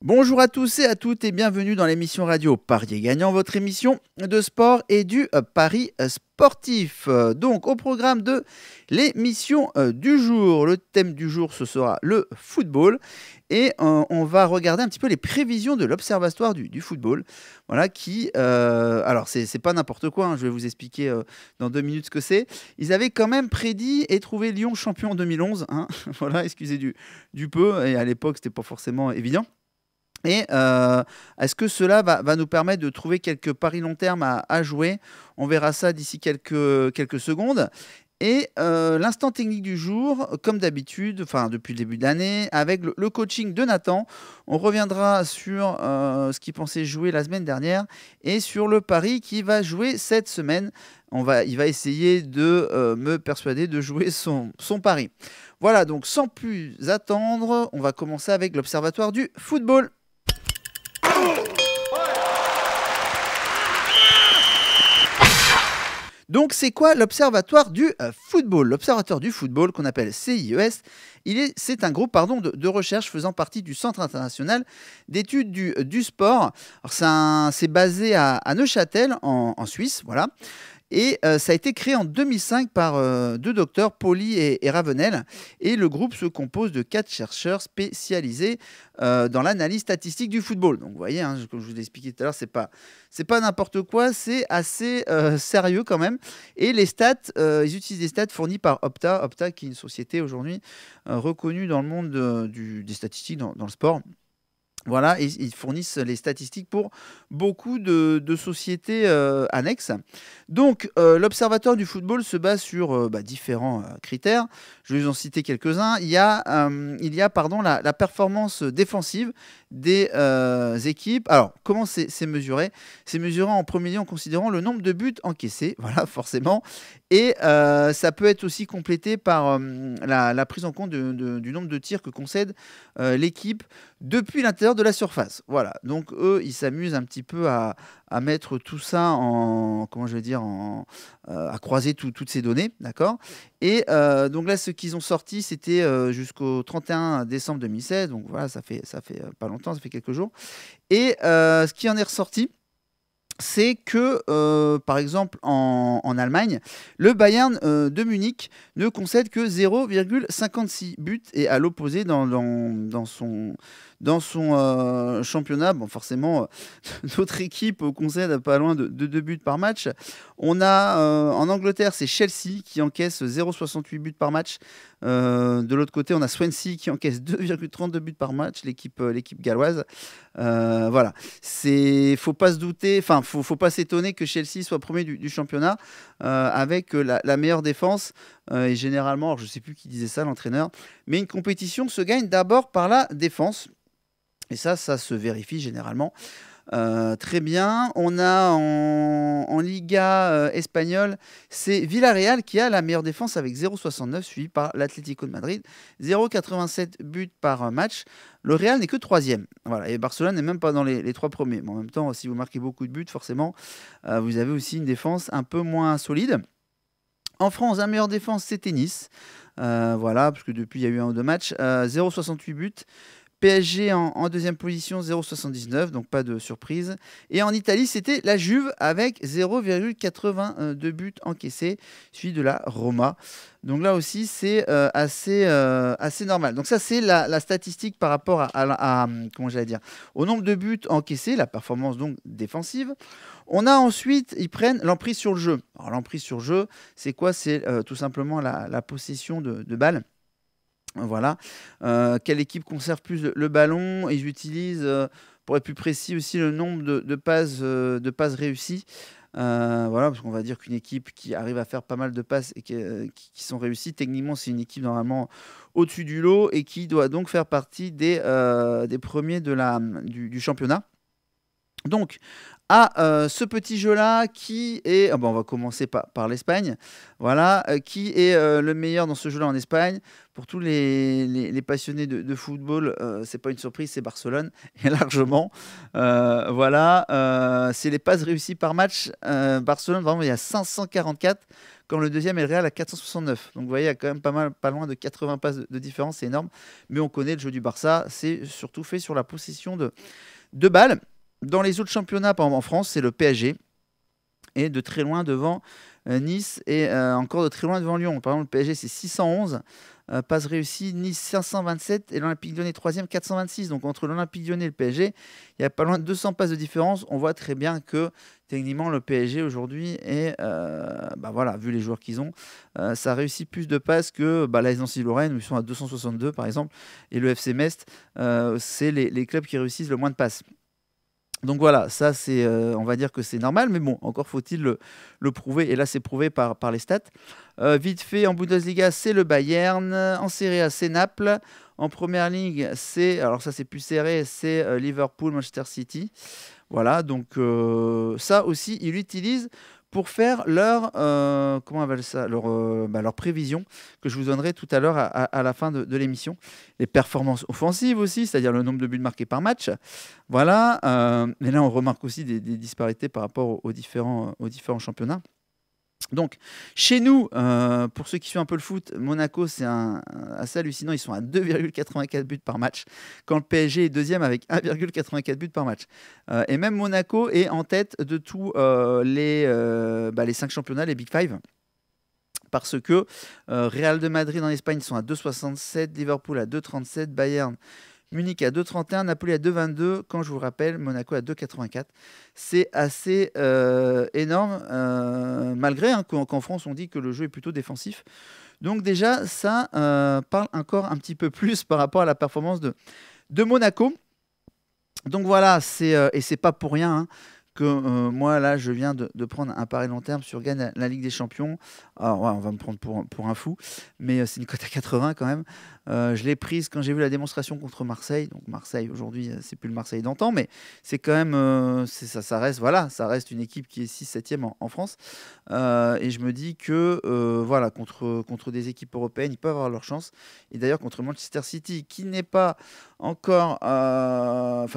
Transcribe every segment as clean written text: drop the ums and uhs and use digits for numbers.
Bonjour à tous et à toutes et bienvenue dans l'émission radio Parier Gagnant, votre émission de sport et du pari sportif. Donc au programme de l'émission du jour, le thème du jour ce sera le football et on va regarder un petit peu les prévisions de l'Observatoire du football. Voilà qui, alors c'est pas n'importe quoi, hein, je vais vous expliquer dans 2 minutes ce que c'est. Ils avaient quand même prédit et trouvé Lyon champion en 2011, hein. Voilà, excusez du peu, et à l'époque c'était pas forcément évident. Et est-ce que cela va nous permettre de trouver quelques paris long terme à jouer? On verra ça d'ici quelques secondes. Et l'instant technique du jour, comme d'habitude, enfin depuis le début de l'année, avec le coaching de Nathan, on reviendra sur ce qu'il pensait jouer la semaine dernière et sur le pari qu'il va jouer cette semaine. Il va essayer de me persuader de jouer son pari. Voilà, donc sans plus attendre, on va commencer avec l'Observatoire du football. Donc, c'est quoi l'Observatoire du football? L'Observatoire du football, qu'on appelle CIES, c'est un groupe de recherche faisant partie du Centre international d'études du sport. C'est basé à Neuchâtel, en Suisse, voilà. Et ça a été créé en 2005 par deux docteurs, Pauli et Ravenel. Et le groupe se compose de 4 chercheurs spécialisés dans l'analyse statistique du football. Donc vous voyez, hein, comme je vous l'ai expliqué tout à l'heure, c'est pas n'importe quoi, c'est assez sérieux quand même. Et les stats, ils utilisent des stats fournis par Opta. Opta qui est une société aujourd'hui reconnue dans le monde des statistiques dans le sport. Voilà, et ils fournissent les statistiques pour beaucoup de sociétés annexes. Donc, l'Observatoire du football se base sur différents critères. Je vais vous en citer quelques-uns. Il y a la performance défensive des équipes. Alors, comment c'est mesuré? C'est mesuré en premier lieu en considérant le nombre de buts encaissés, voilà, forcément. Et ça peut être aussi complété par la prise en compte du nombre de tirs que concède l'équipe depuis l'intérieur de la surface. Voilà, donc eux, ils s'amusent un petit peu à mettre tout ça comment je vais dire, à croiser toutes ces données, d'accord. Et donc là, ce qu'ils ont sorti, c'était jusqu'au 31 décembre 2016, donc voilà, ça fait pas longtemps, ça fait quelques jours. Et ce qui en est ressorti, c'est que, par exemple, en Allemagne, le Bayern de Munich ne concède que 0,56 buts. Et à l'opposé, dans son championnat, bon, forcément, notre équipe concède pas loin de 2 buts par match. On a en Angleterre, c'est Chelsea qui encaisse 0,68 buts par match. De l'autre côté, on a Swansea qui encaisse 2,32 buts par match, l'équipe galloise. Voilà, faut pas se douter, enfin, faut pas s'étonner que Chelsea soit premier du championnat avec la meilleure défense. Et généralement, alors je sais plus qui disait ça, l'entraîneur, mais une compétition se gagne d'abord par la défense. Et ça se vérifie généralement. Très bien. On a en Liga espagnole, c'est Villarreal qui a la meilleure défense avec 0,69, suivi par l'Atlético de Madrid, 0,87 buts par match. Le Real n'est que troisième. Voilà. Et Barcelone n'est même pas dans les 3 premiers. Mais en même temps, si vous marquez beaucoup de buts, forcément, vous avez aussi une défense un peu moins solide. En France, la meilleure défense, c'était Nice. Voilà, parce que depuis, il y a eu 1 ou 2 matchs. 0,68 buts. PSG en deuxième position, 0,79, donc pas de surprise. Et en Italie, c'était la Juve avec 0,82 buts encaissés, suivi de la Roma. Donc là aussi, c'est assez normal. Donc ça, c'est la statistique par rapport comment j'allais dire, au nombre de buts encaissés, la performance donc défensive. On a ensuite, ils prennent l'emprise sur le jeu. Alors l'emprise sur le jeu, c'est quoi? C'est tout simplement la possession de balles. Voilà. Quelle équipe conserve plus le ballon? Ils utilisent, pour être plus précis aussi, le nombre de passes réussies. Voilà, parce qu'on va dire qu'une équipe qui arrive à faire pas mal de passes et qui sont réussies, techniquement, c'est une équipe normalement au-dessus du lot et qui doit donc faire partie des premiers du championnat. Donc, à ce petit jeu-là, qui est... on va commencer par l'Espagne. Voilà, qui est le meilleur dans ce jeu-là en Espagne? Pour tous les passionnés de football, c'est pas une surprise, c'est Barcelone, et largement. Voilà, c'est les passes réussies par match. Barcelone, vraiment, il y a 544, quand le deuxième est le Real à 469. Donc, vous voyez, il y a quand même pas loin de 80 passes de différence, c'est énorme. Mais on connaît le jeu du Barça, c'est surtout fait sur la possession de balles. Dans les autres championnats, par exemple en France, c'est le PSG. Et de très loin devant Nice et encore de très loin devant Lyon. Par exemple, le PSG, c'est 611 passes réussies, Nice 527 et l'Olympique Lyonnais 3e 426. Donc entre l'Olympique Lyonnais et le PSG, il y a pas loin de 200 passes de différence. On voit très bien que techniquement le PSG aujourd'hui est, voilà, vu les joueurs qu'ils ont, ça réussit plus de passes que la Nancy-Lorraine où ils sont à 262 par exemple, et le FC Metz, c'est les clubs qui réussissent le moins de passes. Donc voilà, ça c'est, on va dire que c'est normal, mais bon, encore faut-il le prouver, et là c'est prouvé par les stats. Vite fait, en Bundesliga, c'est le Bayern, en Serie A, c'est Naples, en Première Ligue, c'est, alors ça c'est plus serré, c'est Liverpool, Manchester City. Voilà, donc ça aussi, ils l'utilisent pour faire leur, comment on appelle ça, leur prévision, que je vous donnerai tout à l'heure à la fin de l'émission. Les performances offensives aussi, c'est-à-dire le nombre de buts marqués par match. Voilà, et là on remarque aussi des disparités par rapport aux différents championnats. Donc, chez nous, pour ceux qui suivent un peu le foot, Monaco, c'est assez hallucinant. Ils sont à 2,84 buts par match, quand le PSG est deuxième avec 1,84 buts par match. Et même Monaco est en tête de tous les 5 championnats, les Big Five. Parce que Real de Madrid en Espagne, ils sont à 2,67, Liverpool à 2,37, Bayern, Munich à 2,31, Napoli à 2,22. Quand je vous rappelle, Monaco à 2,84. C'est assez énorme, malgré qu'en France, on dit que le jeu est plutôt défensif. Donc déjà, ça parle encore un petit peu plus par rapport à la performance de Monaco. Donc voilà, et c'est pas pour rien que moi, là, je viens de prendre un pari long terme sur gagne la Ligue des Champions. Alors, ouais, on va me prendre pour un fou, mais c'est une cote à 80 quand même. Je l'ai prise quand j'ai vu la démonstration contre Marseille. Donc Marseille, aujourd'hui, c'est plus le Marseille d'antan, mais c'est quand même, ça reste, voilà, ça reste une équipe qui est 6-7e en France. Et je me dis que, voilà, contre des équipes européennes, ils peuvent avoir leur chance. Et d'ailleurs, contre Manchester City, qui n'est pas encore,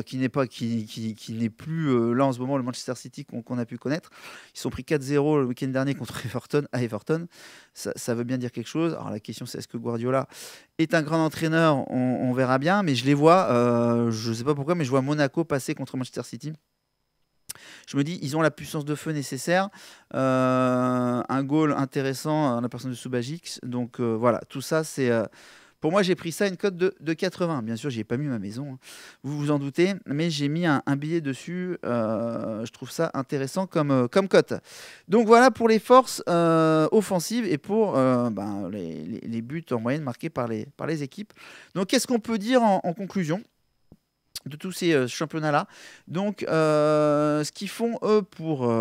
qui n'est plus là en ce moment le Manchester City qu'on a pu connaître. Ils sont pris 4-0 le week-end dernier contre Everton à Everton. Ça veut bien dire quelque chose. Alors la question c'est, est-ce que Guardiola est un grand entraîneur? On verra bien, mais je les vois, je ne sais pas pourquoi, mais je vois Monaco passer contre Manchester City. Je me dis, ils ont la puissance de feu nécessaire, un goal intéressant à la personne de Subasic. Donc voilà, tout ça c'est... Pour moi, j'ai pris ça une cote de 80. Bien sûr, je n'y ai pas mis ma maison, hein. Vous vous en doutez, mais j'ai mis un billet dessus. Je trouve ça intéressant comme cote. Donc voilà pour les forces offensives et pour les buts en moyenne marqués par les équipes. Donc qu'est-ce qu'on peut dire en conclusion de tous ces championnats-là? Donc, ce qu'ils font, eux, pour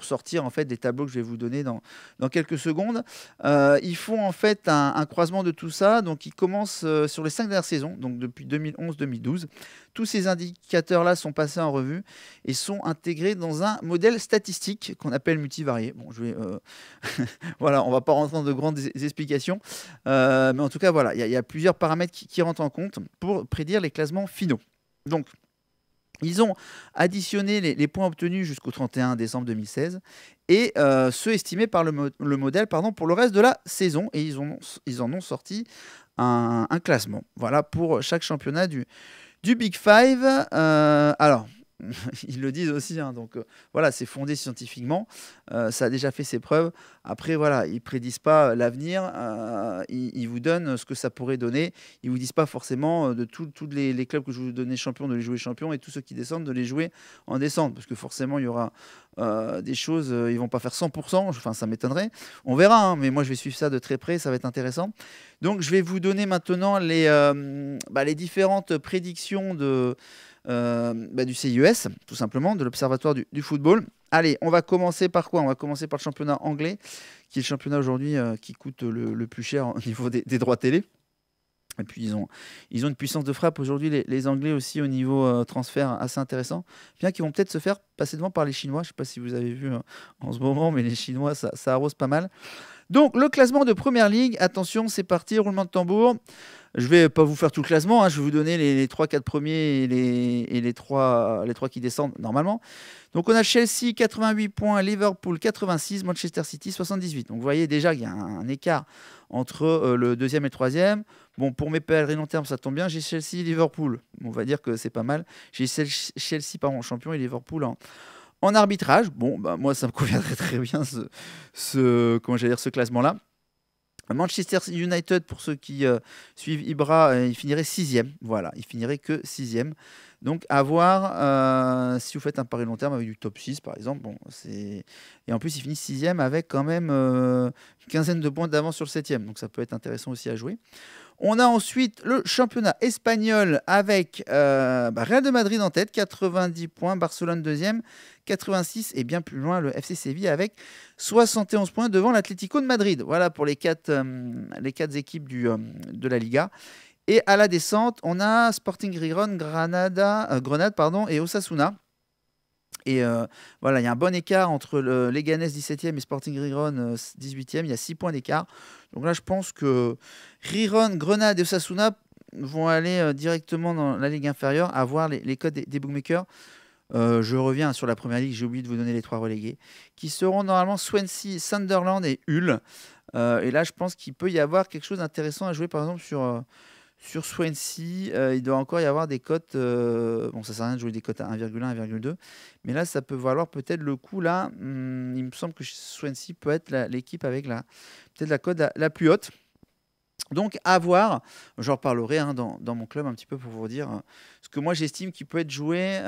sortir en fait des tableaux que je vais vous donner dans quelques secondes, ils font en fait un croisement de tout ça. Donc, ils commencent sur les 5 dernières saisons, donc depuis 2011-2012. Tous ces indicateurs-là sont passés en revue et sont intégrés dans un modèle statistique qu'on appelle multivarié. Bon, je vais, voilà, on ne va pas rentrer dans de grandes explications, mais en tout cas, voilà, il y a plusieurs paramètres qui rentrent en compte pour prédire les classements finaux. Donc, ils ont additionné les points obtenus jusqu'au 31 décembre 2016 et ceux estimés par le modèle pour le reste de la saison. Et ils en ont sorti un classement, voilà, pour chaque championnat du Big Five. Alors, ils le disent aussi, hein, donc voilà, c'est fondé scientifiquement, ça a déjà fait ses preuves. Après, voilà, ils prédisent pas l'avenir, ils vous donnent ce que ça pourrait donner. Ils vous disent pas forcément de tous les clubs que je vous donnais champions de les jouer champions, et tous ceux qui descendent de les jouer en descente, parce que forcément il y aura des choses, ils vont pas faire 100%, enfin ça m'étonnerait. On verra, hein, mais moi je vais suivre ça de très près, ça va être intéressant. Donc je vais vous donner maintenant les différentes prédictions du CIES, tout simplement, de l'Observatoire du football. Allez, on va commencer par quoi? On va commencer par le championnat anglais, qui est le championnat aujourd'hui qui coûte le plus cher au niveau des droits télé. Et puis ils ont une puissance de frappe aujourd'hui, les Anglais aussi au niveau transfert assez intéressant. Bien qu'ils vont peut-être se faire passer devant par les Chinois. Je ne sais pas si vous avez vu en ce moment, mais les Chinois, ça arrose pas mal. Donc le classement de Première Ligue, attention, c'est parti, roulement de tambour. Je vais pas vous faire tout le classement, hein, je vais vous donner les 3-4 premiers et les 3 qui descendent normalement. Donc on a Chelsea 88 points, Liverpool 86, Manchester City 78. Donc vous voyez déjà qu'il y a un écart entre le deuxième et le troisième. Bon, pour mes pèlerins long terme, ça tombe bien, j'ai Chelsea, Liverpool. On va dire que c'est pas mal. J'ai Chelsea en champion et Liverpool en arbitrage. Bon, bah, moi ça me conviendrait très bien ce classement-là. Manchester United, pour ceux qui suivent Ibra, il finirait 6e. Voilà, il finirait que 6e. Donc, à voir si vous faites un pari long terme avec du top 6, par exemple. Bon, et en plus, il finit 6e avec quand même une quinzaine de points d'avance sur le 7e. Donc, ça peut être intéressant aussi à jouer. On a ensuite le championnat espagnol avec Real de Madrid en tête, 90 points, Barcelone deuxième, 86, et bien plus loin le FC Séville avec 71 points devant l'Atlético de Madrid. Voilà pour les quatre équipes de la Liga. Et à la descente, on a Sporting Gijón, Grenade et Osasuna. Et voilà, il y a un bon écart entre Leganés 17e et Sporting Gijón 18e. Il y a 6 points d'écart. Donc là, je pense que Gijón, Grenade et Osasuna vont aller directement dans la Ligue inférieure, à voir les codes des bookmakers. Je reviens sur la Première Ligue, j'ai oublié de vous donner les 3 relégués, qui seront normalement Swansea, Sunderland et Hull. Et là, je pense qu'il peut y avoir quelque chose d'intéressant à jouer, par exemple, sur Swansea. Il doit encore y avoir des cotes. Bon, ça ne sert à rien de jouer des cotes à 1,1, 1,2. Mais là, ça peut valoir peut-être le coup. Là, il me semble que Swansea peut être l'équipe avec peut-être la cote la plus haute. Donc, à voir. J'en reparlerai dans mon club un petit peu pour vous dire ce que moi j'estime qu'il peut être joué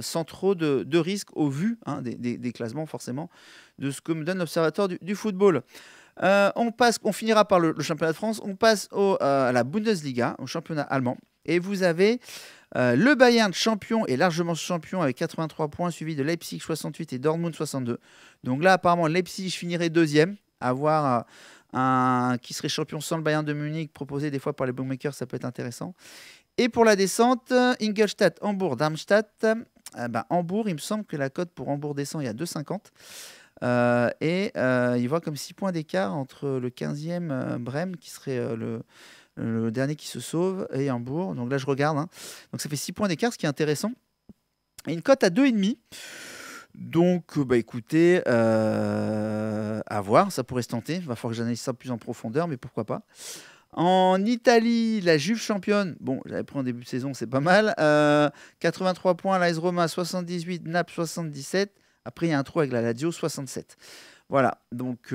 sans trop de risques au vu des classements, forcément, de ce que me donne l'Observatoire du football. On finira par le championnat de France. On passe à la Bundesliga, au championnat allemand. Et vous avez le Bayern champion et largement champion avec 83 points, suivi de Leipzig 68 et Dortmund 62. Donc là, apparemment, Leipzig finirait deuxième. À voir qui serait champion sans le Bayern de Munich, proposé des fois par les bookmakers, ça peut être intéressant. Et pour la descente, Ingolstadt, Hambourg, Darmstadt. Hambourg, il me semble que la cote pour Hambourg descend, il y a 2,50. Il voit comme 6 points d'écart entre le 15e Brême, qui serait le dernier qui se sauve, et Hambourg. Donc là, je regarde. Donc ça fait 6 points d'écart, ce qui est intéressant. Et une cote à 2,5. Donc, écoutez, à voir, ça pourrait se tenter. Il va falloir que j'analyse ça plus en profondeur, mais pourquoi pas. En Italie, la Juve championne. Bon, j'avais pris en début de saison, c'est pas mal. 83 points, l'AS Roma 78, Naples 77. Après, il y a un trou avec la Lazio 67. Voilà, donc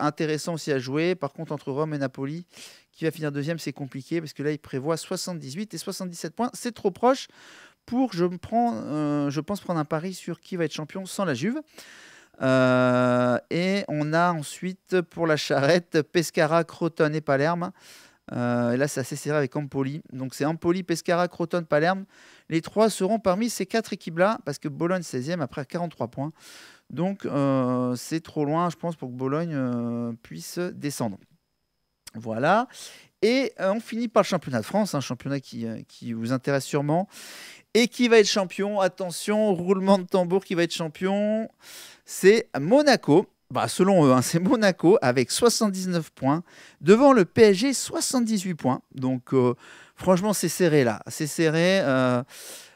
intéressant aussi à jouer. Par contre, entre Rome et Napoli, qui va finir deuxième, c'est compliqué parce que là, il prévoit 78 et 77 points. C'est trop proche pour, je pense, prendre un pari sur qui va être champion sans la Juve. Et on a ensuite, pour la charrette, Pescara, Crotone et Palerme. Et là, c'est assez serré avec Empoli. Donc, c'est Empoli, Pescara, Crotone, Palerme. Les 3 seront parmi ces 4 équipes-là, parce que Bologne 16e après 43 points. Donc, c'est trop loin, je pense, pour que Bologne puisse descendre. Voilà. Et on finit par le championnat de France, un championnat qui vous intéresse sûrement. Et qui va être champion, attention, roulement de tambour, qui va être champion, c'est Monaco. Selon eux, c'est Monaco avec 79 points, devant le PSG 78 points. Donc franchement, c'est serré là, c'est serré.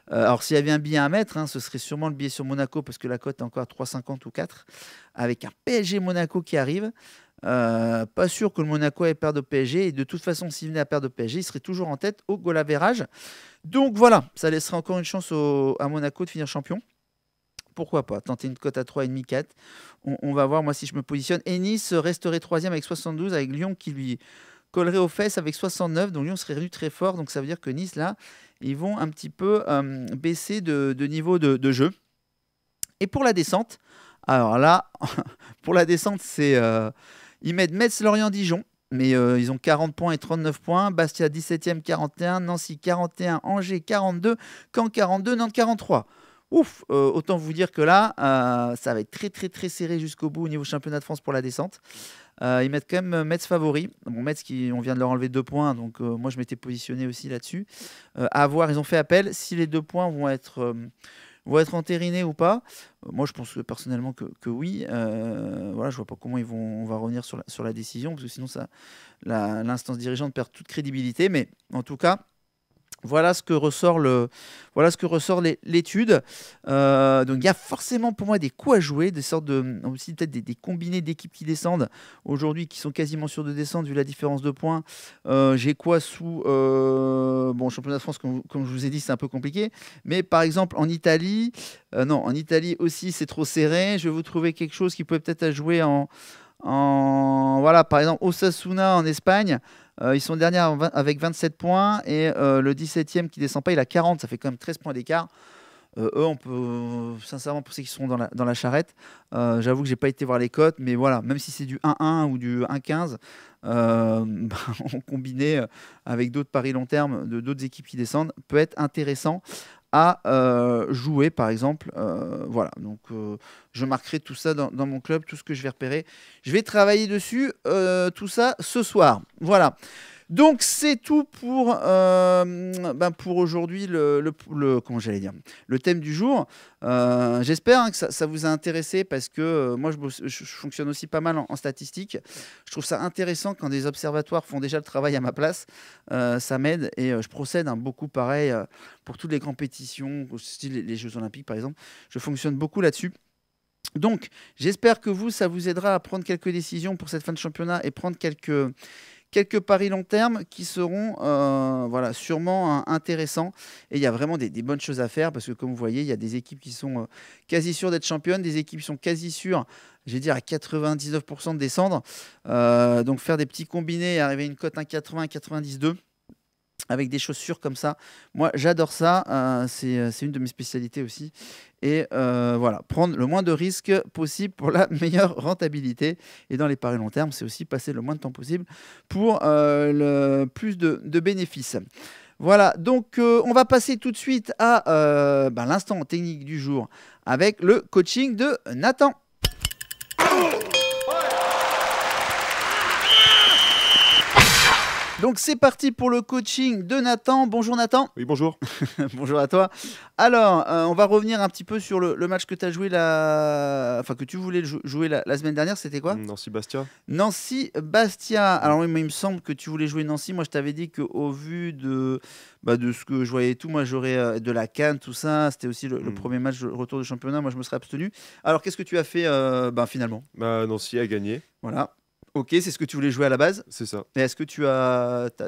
Alors s'il y avait un billet à mettre, ce serait sûrement le billet sur Monaco, parce que la cote est encore à 3,50 ou 4, avec un PSG Monaco qui arrive. Pas sûr que le Monaco ait perdre au PSG, et de toute façon, s'il venait à perdre au PSG, il serait toujours en tête au goal average. Donc voilà, ça laissera encore une chance à Monaco de finir champion. Pourquoi pas tenter une cote à 3,5, 4. On va voir, moi, si je me positionne. Et Nice resterait 3e avec 72, avec Lyon qui lui collerait aux fesses avec 69. Donc Lyon serait revenu très fort. Donc ça veut dire que Nice, là, ils vont un petit peu baisser de niveau de jeu. Et pour la descente, alors là, pour la descente, c'est ils mettent Metz-Lorient-Dijon. Mais ils ont 40 points et 39 points. Bastia 17e, 41. Nancy 41. Angers 42. Caen 42. Nantes 43. Ouf, autant vous dire que là, ça va être très très très serré jusqu'au bout au niveau championnat de France pour la descente. Ils mettent quand même Metz favori. Bon, Metz, on vient de leur enlever 2 points, donc moi je m'étais positionné aussi là-dessus. À voir, ils ont fait appel. Si les 2 points vont être entérinés ou pas, moi je pense personnellement que oui. Voilà, je vois pas comment on va revenir sur la décision, parce que sinon l'instance dirigeante perd toute crédibilité. Mais en tout cas, voilà ce que ressort l'étude. Donc il y a forcément pour moi des coups à jouer, des sortes aussi peut-être des combinés d'équipes qui descendent aujourd'hui, qui sont quasiment sûrs de descendre vu la différence de points. J'ai quoi sous bon, championnat de France, comme je vous ai dit, c'est un peu compliqué. Mais par exemple en Italie, non, en Italie aussi c'est trop serré. Je vais vous trouver quelque chose qui peut peut-être à jouer voilà, par exemple Osasuna en Espagne. Ils sont derniers avec 27 points et le 17e qui descend pas, il a 40, ça fait quand même 13 points d'écart. Eux, on peut sincèrement penser qu'ils seront dans la charrette. J'avoue que j'ai pas été voir les cotes, mais voilà, même si c'est du 1-1 ou du 1-15, en combiné avec d'autres paris long terme de d'autres équipes qui descendent, peut être intéressant à jouer, par exemple. Voilà, donc je marquerai tout ça dans mon club, tout ce que je vais repérer. Je vais travailler dessus, tout ça ce soir. Voilà. Donc c'est tout pour aujourd'hui, comment j'allais dire, le thème du jour. J'espère que ça vous a intéressé, parce que moi je fonctionne aussi pas mal en statistique. Je trouve ça intéressant quand des observatoires font déjà le travail à ma place. Ça m'aide, et je procède beaucoup pareil pour toutes les compétitions, style les Jeux Olympiques par exemple. Je fonctionne beaucoup là-dessus. Donc j'espère que ça vous aidera à prendre quelques décisions pour cette fin de championnat et prendre quelques paris long terme qui seront voilà, sûrement intéressants. Et il y a vraiment des bonnes choses à faire, parce que comme vous voyez, il y a des équipes qui sont quasi sûres d'être championnes, des équipes qui sont quasi sûres, je vais dire à 99% de descendre. Donc faire des petits combinés et arriver à une cote 1,80, 1,92 avec des choses sûres comme ça, moi j'adore ça. C'est une de mes spécialités aussi. Et voilà, prendre le moins de risques possible pour la meilleure rentabilité. Et dans les paris long terme, c'est aussi passer le moins de temps possible pour le plus de bénéfices. Voilà, donc on va passer tout de suite à l'instant technique du jour avec le coaching de Nathan. Donc c'est parti pour le coaching de Nathan. Bonjour Nathan. Oui, bonjour. Bonjour à toi. Alors, on va revenir un petit peu sur le match que tu as joué que tu voulais jouer la semaine dernière. C'était quoi? Nancy-Bastia. Nancy-Bastia. Alors oui, mais il me semble que tu voulais jouer Nancy. Moi, je t'avais dit qu'au vu de ce que je voyais et tout, moi j'aurais de la CAN, tout ça. C'était aussi le premier match de retour du championnat. Moi, je me serais abstenu. Alors, qu'est-ce que tu as fait finalement? Nancy a gagné. Voilà. Ok, c'est ce que tu voulais jouer à la base. C'est ça. Et est-ce que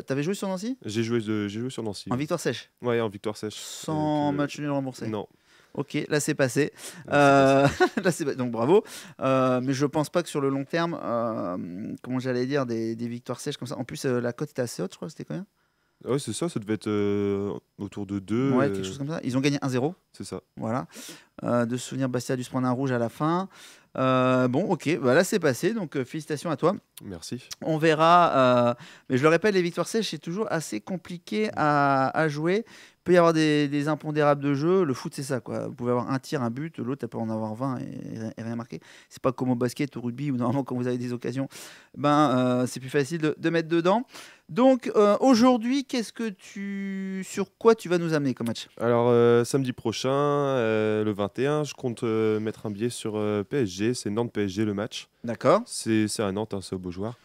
t'avais joué sur Nancy? J'ai joué sur Nancy. En victoire sèche? Ouais, en victoire sèche. Sans match nul remboursé? Non. Ok, là c'est passé. Donc bravo. Mais je pense pas que sur le long terme, comment j'allais dire, des victoires sèches comme ça. En plus, la cote était assez haute, je crois. C'était combien? Ouais, c'est ça. Ça devait être autour de 2. Ouais, quelque chose comme ça. Ils ont gagné 1-0. C'est ça. Voilà. De souvenir, Bastia a dû se prendre un rouge à la fin. Bon, ok, là c'est passé, donc félicitations à toi. Merci. On verra, mais je le répète, les victoires sèches, c'est toujours assez compliqué à jouer. Il peut y avoir des impondérables de jeu. Le foot, c'est ça, quoi. Vous pouvez avoir un tir, un but, l'autre, elle peut en avoir 20 et rien marquer. C'est pas comme au basket, au rugby, où normalement, quand vous avez des occasions, c'est plus facile de mettre dedans. Donc, aujourd'hui, sur quoi tu vas nous amener comme match? Alors, samedi prochain, le 21, je compte mettre un billet sur PSG. C'est Nantes-PSG le match. D'accord. C'est à Nantes, c'est au Beaujoire.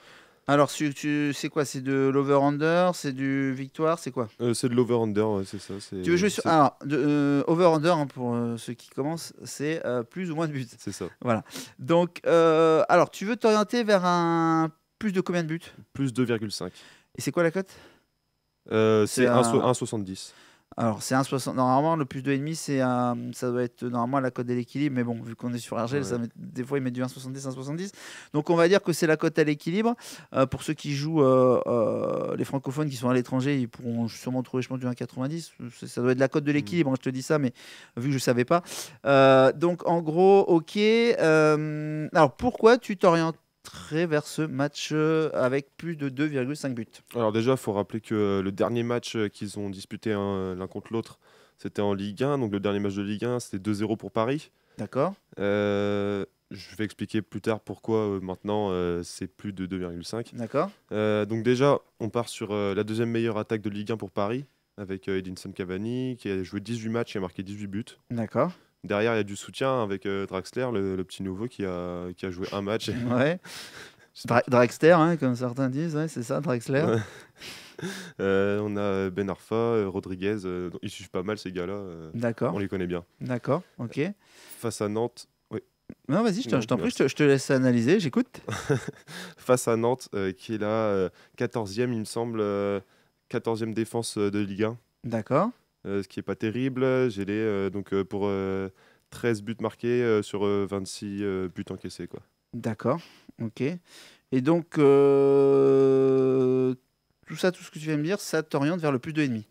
Alors, c'est quoi? C'est de l'over-under? C'est du victoire? C'est quoi? C'est de l'over-under, ouais, c'est ça. Tu veux jouer sur... Alors, over-under, pour ceux qui commencent, c'est plus ou moins de buts. C'est ça. Voilà. Donc, alors, tu veux t'orienter vers un plus de combien de buts? Plus 2,5. Et c'est quoi la cote? C'est 1,70. Alors, c'est 1,60. Normalement, le plus 2,5, ça doit être normalement la cote de l'équilibre. Mais bon, vu qu'on est sur Argel, Ouais. des fois, ils mettent du 1,70, 1,70. Donc, on va dire que c'est la cote à l'équilibre. Pour ceux qui jouent, les francophones qui sont à l'étranger, ils pourront sûrement trouver, je pense, du 1,90. Ça doit être la cote de l'équilibre, hein, je te dis ça, mais vu que je ne savais pas. Donc, en gros, ok. Alors, pourquoi tu t'orientes vers ce match avec plus de 2,5 buts? Alors déjà, il faut rappeler que le dernier match qu'ils ont disputé l'un contre l'autre, c'était en Ligue 1. Donc le dernier match de Ligue 1, c'était 2-0 pour Paris. D'accord. Je vais expliquer plus tard pourquoi maintenant c'est plus de 2,5. D'accord. Donc déjà, on part sur la deuxième meilleure attaque de Ligue 1 pour Paris, avec Edinson Cavani, qui a joué 18 matchs et a marqué 18 buts. D'accord. Derrière, il y a du soutien avec Draxler, le petit nouveau qui a joué un match. Ouais. Draxler, hein, comme certains disent, ouais, c'est ça, Draxler. Ouais. On a Ben Arfa, Rodriguez, ils suivent pas mal ces gars-là, D'accord. on les connaît bien. D'accord, ok. Face à Nantes, oui. Non, vas-y, je Non, t'en prie, merci. je te laisse analyser, j'écoute. Face à Nantes, qui est là, 14e, il me semble, 14e défense de Ligue 1, D'accord. ce qui est pas terrible. J'ai donc pour 13 buts marqués sur 26 buts encaissés, quoi. D'accord, ok. Et donc, tout ça, tout ce que tu viens de me dire, ça t'oriente vers le plus 2,5.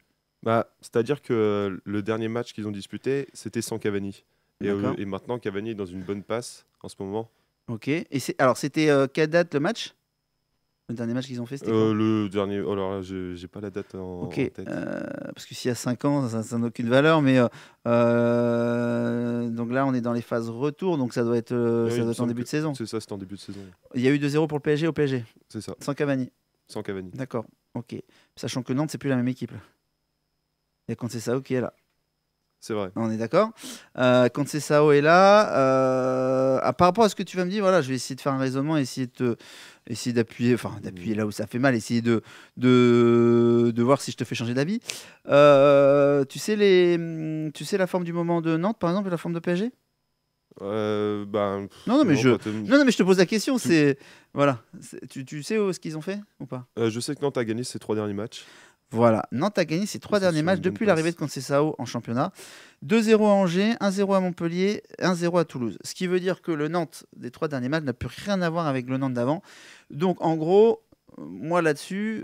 Bah, c'est-à-dire que le dernier match qu'ils ont disputé, c'était sans Cavani. D'accord, Et maintenant, Cavani est dans une bonne passe en ce moment. ok. Et alors, c'était quelle date le match? Le dernier match qu'ils ont fait, c'était quand? Le dernier, oh alors là, j'ai pas la date Ok, en tête. parce que s'il y a 5 ans, ça n'a aucune valeur, mais donc là, on est dans les phases retour, donc ça doit être, Oui, ça il doit me être en semble début que de saison. c'est ça, c'était en début de saison. Il y a eu 2-0 pour le PSG au PSG, C'est ça, sans Cavani. sans Cavani. D'accord, ok. Sachant que Nantes, c'est plus la même équipe. Il y a Conceição qui est là. C'est vrai. On est d'accord. Conceição est là. Par rapport à ce que tu vas me dire, voilà, je vais essayer de faire un raisonnement, essayer d'appuyer, enfin d'appuyer là où ça fait mal, essayer de voir si je te fais changer d'avis. Tu sais la forme du moment de Nantes, par exemple, et la forme de PSG? Ben, Non, non, mais non, non, mais je te pose la question. tout- C'est voilà. Tu sais ce qu'ils ont fait ou pas? je sais que Nantes a gagné ses 3 derniers matchs. Voilà, Nantes a gagné ses 3 C'est derniers sur matchs une bonne depuis l'arrivée de passe. Conceição en championnat. 2-0 à Angers, 1-0 à Montpellier, 1-0 à Toulouse. Ce qui veut dire que le Nantes des 3 derniers matchs n'a plus rien à voir avec le Nantes d'avant. Donc en gros, moi là-dessus,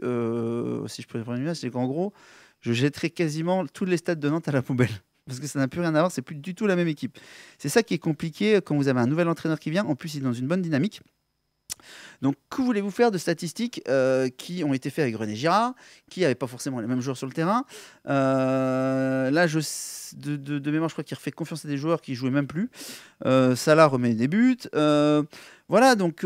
si je peux prendre une image, c'est qu'en gros, je jetterai quasiment tous les stades de Nantes à la poubelle. Parce que ça n'a plus rien à voir, c'est plus du tout la même équipe. C'est ça qui est compliqué quand vous avez un nouvel entraîneur qui vient. En plus, il est dans une bonne dynamique. Donc, que voulez-vous faire de statistiques qui ont été faites avec René Girard, qui n'avait pas forcément les mêmes joueurs sur le terrain? Là, de mémoire, je crois qu'il refait confiance à des joueurs qui jouaient même plus. Salah remet des buts. Voilà, donc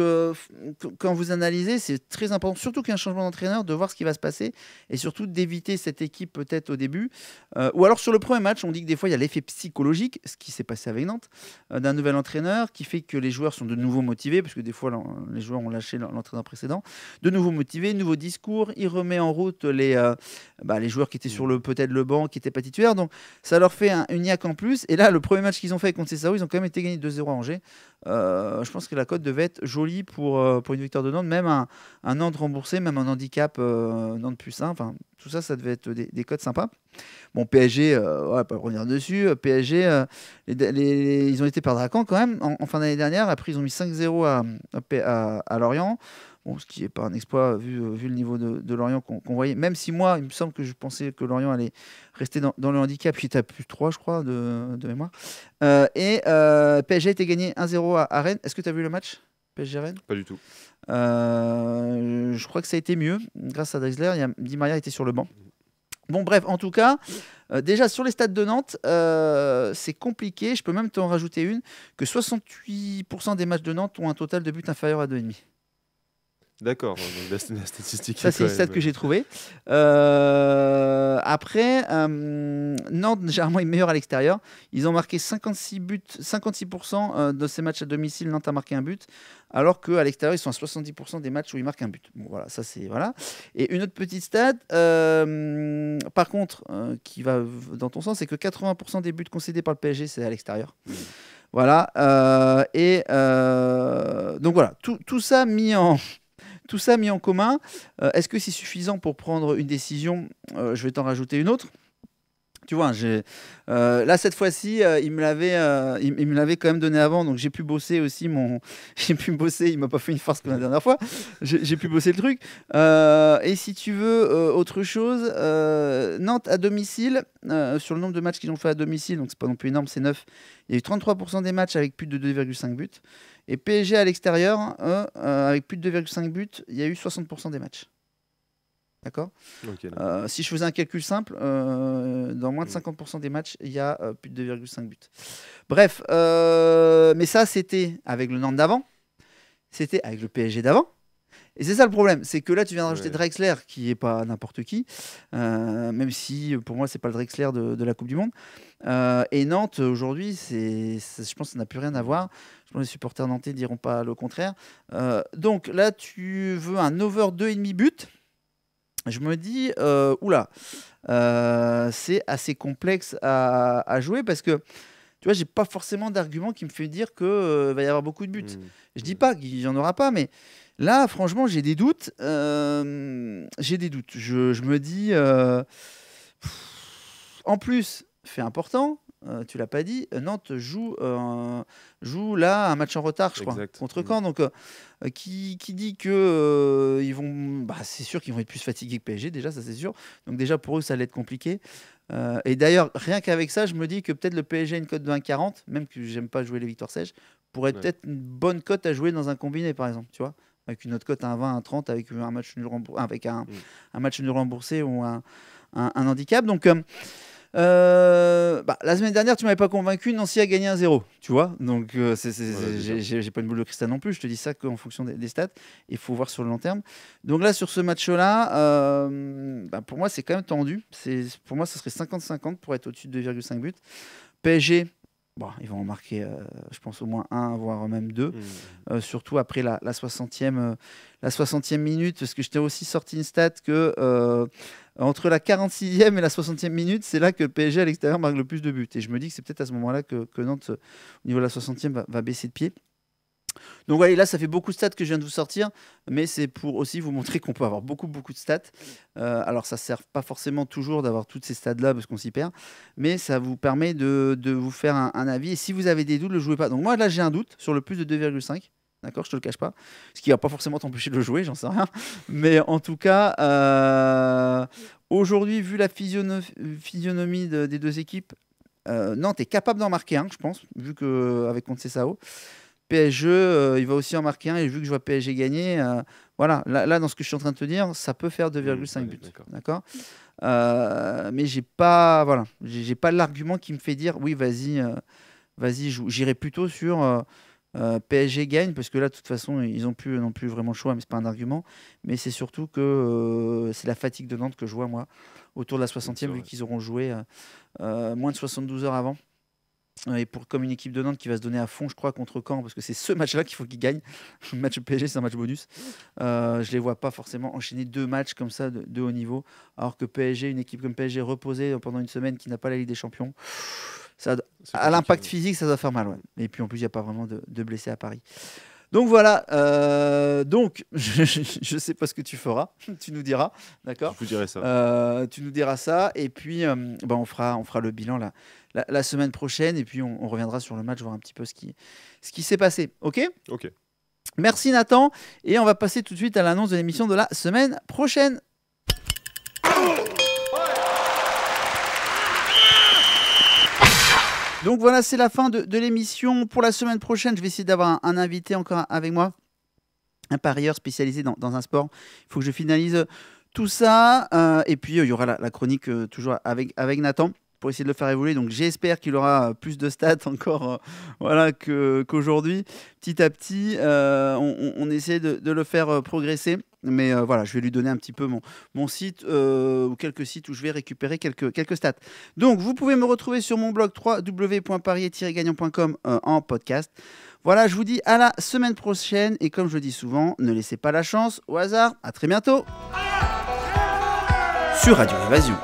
quand vous analysez, c'est très important, surtout qu'il y a un changement d'entraîneur, de voir ce qui va se passer et surtout d'éviter cette équipe peut-être au début. Ou alors sur le premier match, on dit que des fois il y a l'effet psychologique, ce qui s'est passé avec Nantes, d'un nouvel entraîneur qui fait que les joueurs sont de nouveau motivés, parce que des fois les joueurs ont lâché l'entraîneur précédent, de nouveau motivés, nouveau discours, il remet en route les joueurs qui étaient sur peut-être le banc, qui n'étaient pas titulaires, donc ça leur fait une niaque en plus. Et là, le premier match qu'ils ont fait contre Conceição, ils ont quand même été gagnés 2-0 à Angers. Je pense que la cote devait être jolie pour une victoire de Nantes, même un Nantes remboursé, même un handicap Nantes plus 1. Enfin, tout ça, ça devait être des cotes sympas. Bon, PSG, on va pas revenir dessus. PSG, ils ont été perdre à Caen quand même en fin d'année dernière. Après, ils ont mis 5-0 à Lorient. Bon, ce qui n'est pas un exploit vu le niveau de Lorient qu'on voyait. Même si moi, il me semble que je pensais que Lorient allait rester dans le handicap, qui était à plus 3, je crois, de mémoire. PSG a été gagné 1-0 à Rennes. Est-ce que tu as vu le match PSG Rennes? Pas du tout. Je crois que ça a été mieux grâce à Draxler. Di Maria était sur le banc. Bon, bref, en tout cas, déjà sur les stades de Nantes, c'est compliqué. Je peux même t'en rajouter une, que 68% des matchs de Nantes ont un total de buts inférieur à 2,5. D'accord, donc la statistique Ça, est c'est quand une stat même. que j'ai trouvé. Après, Nantes, généralement, est meilleur à l'extérieur. Ils ont marqué 56 buts, 56% de ces matchs à domicile. Nantes a marqué un but, alors qu'à l'extérieur, ils sont à 70% des matchs où ils marquent un but. Bon, voilà, ça c'est. Voilà. Et une autre petite stat, par contre, qui va dans ton sens, c'est que 80% des buts concédés par le PSG, c'est à l'extérieur. Voilà. Donc voilà, tout ça mis en. Tout ça mis en commun, est-ce que c'est suffisant pour prendre une décision? Je vais t'en rajouter une autre. Tu vois, là cette fois-ci, il me l'avait quand même donné avant, donc j'ai pu bosser aussi j'ai pu bosser. Il m'a pas fait une farce comme la dernière fois. J'ai pu bosser le truc. Et si tu veux autre chose, Nantes à domicile, sur le nombre de matchs qu'ils ont fait à domicile, donc c'est pas non plus énorme, c'est 9. Il y a eu 33% des matchs avec plus de 2,5 buts. Et PSG à l'extérieur, avec plus de 2,5 buts, il y a eu 60% des matchs. D'accord. Ok, Si je faisais un calcul simple, dans moins de 50% des matchs, il y a plus de 2,5 buts. Bref, mais ça, c'était avec le Nantes d'avant, c'était avec le PSG d'avant. Et c'est ça le problème, c'est que là, tu viens de rajouter Drexler, qui n'est pas n'importe qui, même si pour moi, c'est pas le Drexler de la Coupe du Monde. Et Nantes, aujourd'hui, je pense que ça n'a plus rien à voir. Je pense que les supporters nantais ne diront pas le contraire. Donc là, tu veux un over 2,5 buts. Je me dis, oula, c'est assez complexe à jouer parce que, tu vois, j'ai pas forcément d'argument qui me fait dire qu'il va y avoir beaucoup de buts. Je dis pas qu'il n'y en aura pas, mais là, franchement, j'ai des doutes. J'ai des doutes. Je me dis, en plus, fait important, tu l'as pas dit, Nantes joue là un match en retard, je crois, contre Caen. Donc, qui dit que ils vont, c'est sûr qu'ils vont être plus fatigués que PSG, déjà, ça c'est sûr. Donc déjà, pour eux, ça allait être compliqué. Et d'ailleurs, rien qu'avec ça, je me dis que peut-être le PSG a une cote de 1,40, même que j'aime pas jouer les victoires sèches, pourrait être peut-être une bonne cote à jouer dans un combiné, par exemple, tu vois, avec une autre cote à 1,20, 1,30, avec un match nul avec un match nul remboursé ou un handicap. Donc la semaine dernière, tu m'avais pas convaincu. Nancy a gagné 1-0, tu vois. Donc, j'ai pas une boule de cristal non plus. Je te dis ça qu'en fonction des stats. Il faut voir sur le long terme. Donc là, sur ce match-là, pour moi, c'est quand même tendu. Pour moi, ça serait 50-50 pour être au-dessus de 2,5 buts. PSG, ils vont en marquer, je pense, au moins 1, voire même 2. Surtout après la 60e minute. Parce que je t'ai aussi sorti une stat que... entre la 46e et la 60e minute, c'est là que le PSG à l'extérieur marque le plus de buts. Et je me dis que c'est peut-être à ce moment-là que Nantes, au niveau de la 60e, va baisser de pied. Donc voilà, là, ça fait beaucoup de stats que je viens de vous sortir, mais c'est pour aussi vous montrer qu'on peut avoir beaucoup de stats. Alors, ça ne sert pas forcément toujours d'avoir toutes ces stats-là parce qu'on s'y perd, mais ça vous permet de vous faire un avis. Et si vous avez des doutes, ne le jouez pas. Donc moi, là, j'ai un doute sur le plus de 2,5. D'accord, je te le cache pas. Ce qui va pas forcément t'empêcher de le jouer, j'en sais rien. Mais en tout cas, aujourd'hui, vu la physionomie des deux équipes, Nantes est capable d'en marquer un, je pense, vu qu'avec Conceição. PSG, il va aussi en marquer un, et vu que je vois PSG gagner, voilà, là, dans ce que je suis en train de te dire, ça peut faire 2,5 buts. D'accord. Mais j'ai pas l'argument qui me fait dire, oui, vas-y, joue. J'irai plutôt sur... PSG gagne parce que là de toute façon ils n'ont plus non plus vraiment le choix, mais c'est pas un argument, mais c'est surtout que c'est la fatigue de Nantes que je vois moi autour de la 60e, vu qu'ils auront joué moins de 72 heures avant, et comme une équipe de Nantes qui va se donner à fond, je crois, contre Caen, parce que c'est ce match là qu'il faut qu'ils gagnent. Le match PSG, c'est un match bonus. Je les vois pas forcément enchaîner 2 matchs comme ça de haut niveau, alors que PSG, une équipe comme PSG reposée pendant une semaine, qui n'a pas la Ligue des Champions, à l'impact physique, ça doit faire mal. Ouais. Et puis en plus, il n'y a pas vraiment de blessés à Paris. Donc voilà. Donc, je ne sais pas ce que tu feras. Tu nous diras. D'accord. Je vous dirai ça. Tu nous diras ça. Et puis, on fera le bilan la semaine prochaine. Et puis, on reviendra sur le match, voir un petit peu ce qui s'est passé. OK ? OK. Merci Nathan. Et on va passer tout de suite à l'annonce de l'émission de la semaine prochaine. Donc voilà, c'est la fin de l'émission. Pour la semaine prochaine, je vais essayer d'avoir un invité encore avec moi, un parieur spécialisé dans un sport. Il faut que je finalise tout ça. Et puis, il y aura la chronique toujours avec Nathan pour essayer de le faire évoluer. Donc j'espère qu'il aura plus de stats encore qu'aujourd'hui. Petit à petit, on essaie de le faire progresser. Mais voilà, je vais lui donner un petit peu mon site ou quelques sites où je vais récupérer quelques stats. Donc, vous pouvez me retrouver sur mon blog www.parier-gagnant.com en podcast. Voilà, je vous dis à la semaine prochaine. Et comme je le dis souvent, ne laissez pas la chance au hasard. À très bientôt sur Radio Évasion.